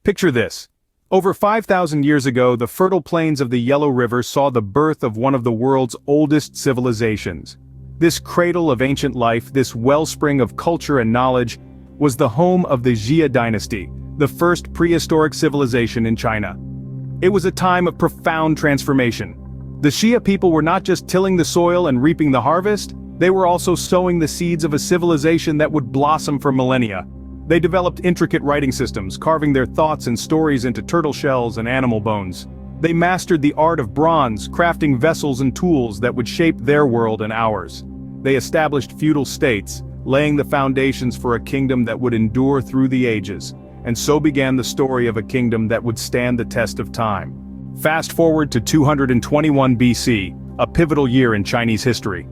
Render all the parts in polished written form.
Picture this. Over 5,000 years ago, the fertile plains of the Yellow River saw the birth of one of the world's oldest civilizations. This cradle of ancient life, this wellspring of culture and knowledge, was the home of the Xia dynasty, the first prehistoric civilization in China. It was a time of profound transformation. The Xia people were not just tilling the soil and reaping the harvest, they were also sowing the seeds of a civilization that would blossom for millennia. They developed intricate writing systems, carving their thoughts and stories into turtle shells and animal bones. They mastered the art of bronze, crafting vessels and tools that would shape their world and ours. They established feudal states, laying the foundations for a kingdom that would endure through the ages. And so began the story of a kingdom that would stand the test of time. Fast forward to 221 BC, a pivotal year in Chinese history.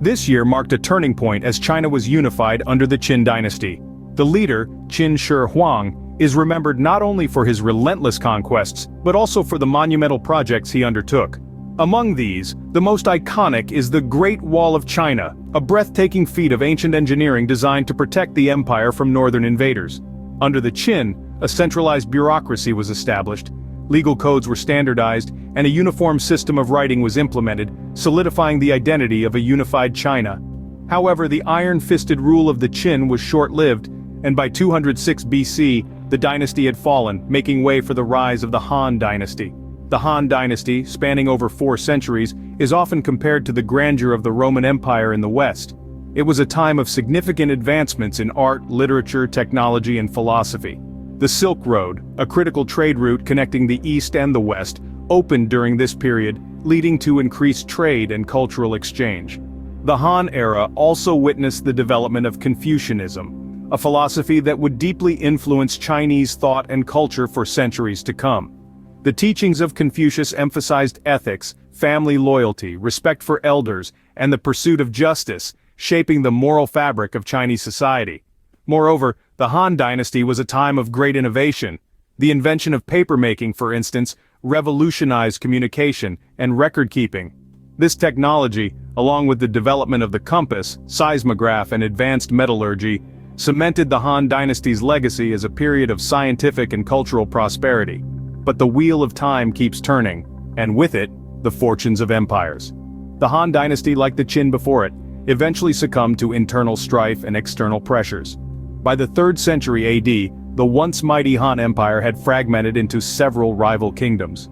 This year marked a turning point as China was unified under the Qin dynasty. The leader, Qin Shi Huang, is remembered not only for his relentless conquests, but also for the monumental projects he undertook. Among these, the most iconic is the Great Wall of China, a breathtaking feat of ancient engineering designed to protect the empire from northern invaders. Under the Qin, a centralized bureaucracy was established, legal codes were standardized, and a uniform system of writing was implemented, solidifying the identity of a unified China. However, the iron-fisted rule of the Qin was short-lived, and by 206 BC, the dynasty had fallen, making way for the rise of the Han dynasty. The Han dynasty, spanning over 4 centuries, is often compared to the grandeur of the Roman Empire in the West. It was a time of significant advancements in art, literature, technology, and philosophy. The Silk Road, a critical trade route connecting the East and the West, opened during this period, leading to increased trade and cultural exchange. The Han era also witnessed the development of Confucianism, a philosophy that would deeply influence Chinese thought and culture for centuries to come. The teachings of Confucius emphasized ethics, family loyalty, respect for elders, and the pursuit of justice, shaping the moral fabric of Chinese society. Moreover, the Han dynasty was a time of great innovation. The invention of papermaking, for instance, revolutionized communication and record-keeping. This technology, along with the development of the compass, seismograph, and advanced metallurgy, cemented the Han dynasty's legacy as a period of scientific and cultural prosperity. But the wheel of time keeps turning, and with it, the fortunes of empires. The Han dynasty, like the Qin before it, eventually succumbed to internal strife and external pressures. By the 3rd century AD, the once mighty Han Empire had fragmented into several rival kingdoms.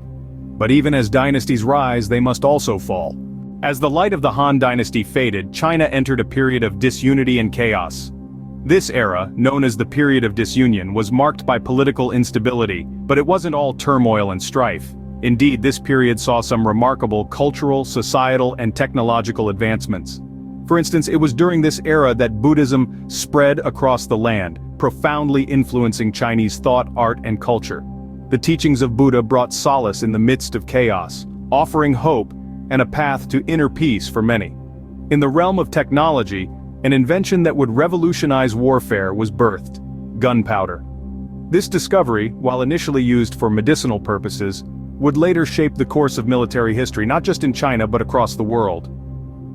But even as dynasties rise, they must also fall. As the light of the Han dynasty faded, China entered a period of disunity and chaos. This era, known as the period of disunion, was marked by political instability, but it wasn't all turmoil and strife. Indeed, this period saw some remarkable cultural, societal, and technological advancements. For instance, it was during this era that Buddhism spread across the land, profoundly influencing Chinese thought, art, and culture. The teachings of Buddha brought solace in the midst of chaos, offering hope and a path to inner peace for many. In the realm of technology, an invention that would revolutionize warfare was birthed: gunpowder. This discovery, while initially used for medicinal purposes, would later shape the course of military history not just in China but across the world.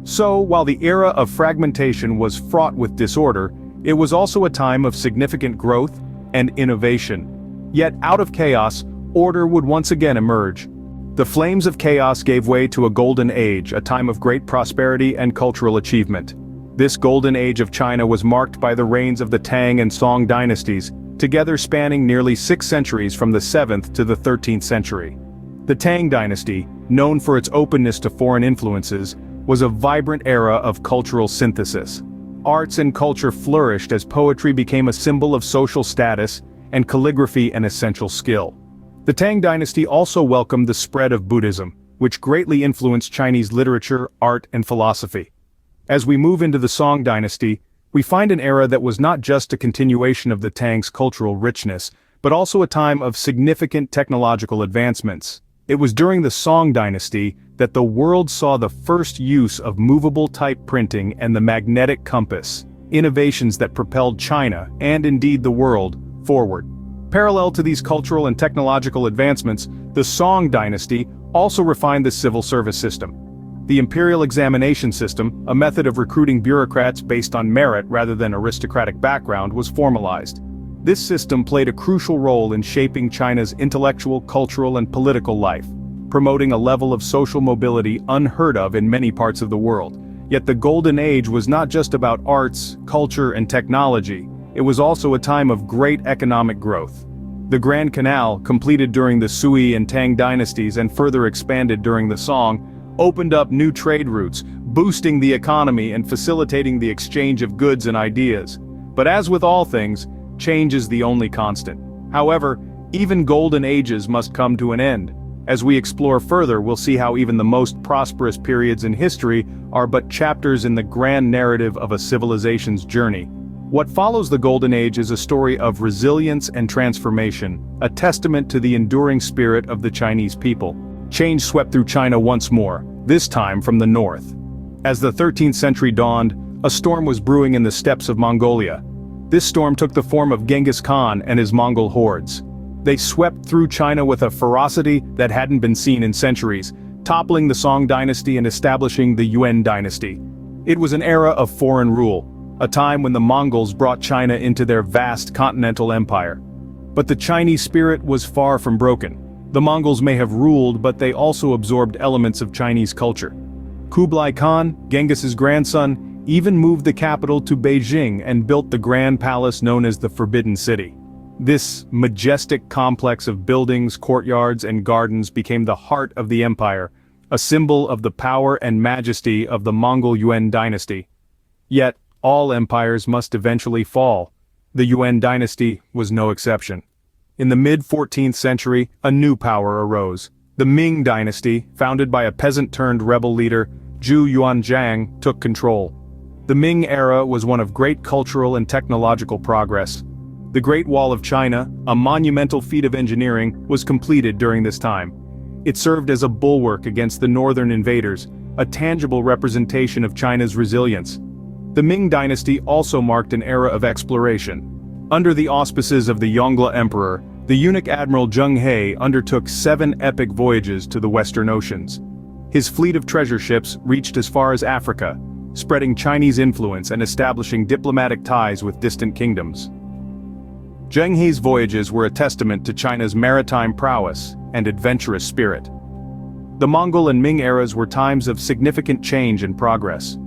So, while the era of fragmentation was fraught with disorder, it was also a time of significant growth and innovation. Yet out of chaos, order would once again emerge. The flames of chaos gave way to a golden age, a time of great prosperity and cultural achievement. This golden age of China was marked by the reigns of the Tang and Song dynasties, together spanning nearly 6 centuries from the 7th to the 13th century. The Tang dynasty, known for its openness to foreign influences, was a vibrant era of cultural synthesis. Arts and culture flourished as poetry became a symbol of social status, and calligraphy an essential skill. The Tang dynasty also welcomed the spread of Buddhism, which greatly influenced Chinese literature, art, and philosophy. As we move into the Song dynasty, we find an era that was not just a continuation of the Tang's cultural richness, but also a time of significant technological advancements. It was during the Song dynasty that the world saw the first use of movable type printing and the magnetic compass, innovations that propelled China, and indeed the world, forward. Parallel to these cultural and technological advancements, the Song dynasty also refined the civil service system. The imperial examination system, a method of recruiting bureaucrats based on merit rather than aristocratic background, was formalized. This system played a crucial role in shaping China's intellectual, cultural and political life, promoting a level of social mobility unheard of in many parts of the world. Yet the Golden Age was not just about arts, culture and technology, it was also a time of great economic growth. The Grand Canal, completed during the Sui and Tang dynasties and further expanded during the Song, opened up new trade routes, boosting the economy and facilitating the exchange of goods and ideas. But as with all things, change is the only constant. However, even golden ages must come to an end. As we explore further, we'll see how even the most prosperous periods in history are but chapters in the grand narrative of a civilization's journey. What follows the Golden Age is a story of resilience and transformation, a testament to the enduring spirit of the Chinese people. Change swept through China once more, this time from the north. As the 13th century dawned, a storm was brewing in the steppes of Mongolia. This storm took the form of Genghis Khan and his Mongol hordes. They swept through China with a ferocity that hadn't been seen in centuries, toppling the Song dynasty and establishing the Yuan dynasty. It was an era of foreign rule, a time when the Mongols brought China into their vast continental empire. But the Chinese spirit was far from broken. The Mongols may have ruled, but they also absorbed elements of Chinese culture. Kublai Khan, Genghis's grandson, even moved the capital to Beijing and built the grand palace known as the Forbidden City. This majestic complex of buildings, courtyards, and gardens became the heart of the empire, a symbol of the power and majesty of the Mongol Yuan dynasty. Yet, all empires must eventually fall. The Yuan dynasty was no exception. In the mid-14th century, a new power arose. The Ming dynasty, founded by a peasant-turned-rebel leader, Zhu Yuanzhang, took control. The Ming era was one of great cultural and technological progress. The Great Wall of China, a monumental feat of engineering, was completed during this time. It served as a bulwark against the northern invaders, a tangible representation of China's resilience. The Ming dynasty also marked an era of exploration. Under the auspices of the Yongle Emperor, the eunuch admiral Zheng He undertook 7 epic voyages to the Western Oceans. His fleet of treasure ships reached as far as Africa, spreading Chinese influence and establishing diplomatic ties with distant kingdoms. Zheng He's voyages were a testament to China's maritime prowess and adventurous spirit. The Mongol and Ming eras were times of significant change and progress.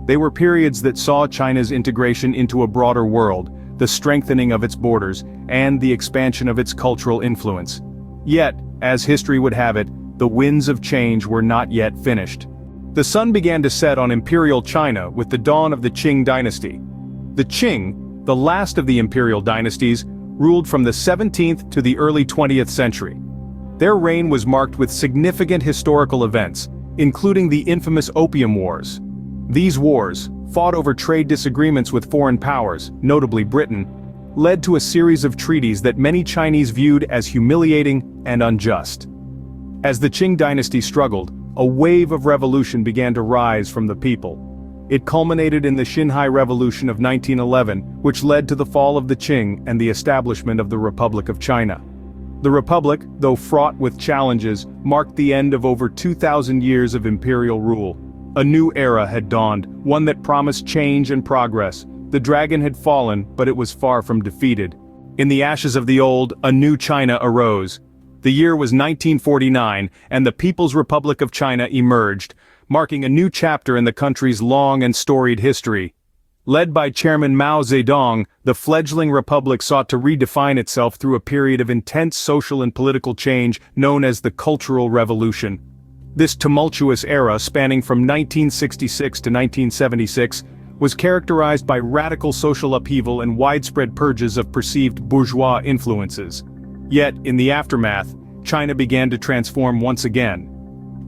They were periods that saw China's integration into a broader world, the strengthening of its borders, and the expansion of its cultural influence. Yet, as history would have it, the winds of change were not yet finished. The sun began to set on imperial China with the dawn of the Qing dynasty. The Qing, the last of the imperial dynasties, ruled from the 17th to the early 20th century. Their reign was marked with significant historical events, including the infamous Opium Wars. These wars, fought over trade disagreements with foreign powers, notably Britain, led to a series of treaties that many Chinese viewed as humiliating and unjust. As the Qing dynasty struggled, a wave of revolution began to rise from the people. It culminated in the Xinhai Revolution of 1911, which led to the fall of the Qing and the establishment of the Republic of China. The Republic, though fraught with challenges, marked the end of over 2,000 years of imperial rule. A new era had dawned, one that promised change and progress. The dragon had fallen, but it was far from defeated. In the ashes of the old, a new China arose. The year was 1949, and the People's Republic of China emerged, marking a new chapter in the country's long and storied history. Led by Chairman Mao Zedong, the fledgling republic sought to redefine itself through a period of intense social and political change known as the Cultural Revolution. This tumultuous era, spanning from 1966 to 1976, was characterized by radical social upheaval and widespread purges of perceived bourgeois influences. Yet, in the aftermath, China began to transform once again.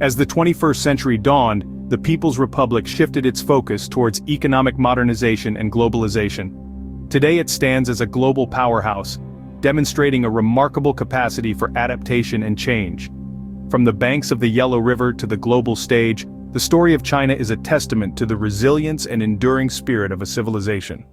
As the 21st century dawned, the People's Republic shifted its focus towards economic modernization and globalization. Today it stands as a global powerhouse, demonstrating a remarkable capacity for adaptation and change. From the banks of the Yellow River to the global stage, the story of China is a testament to the resilience and enduring spirit of a civilization.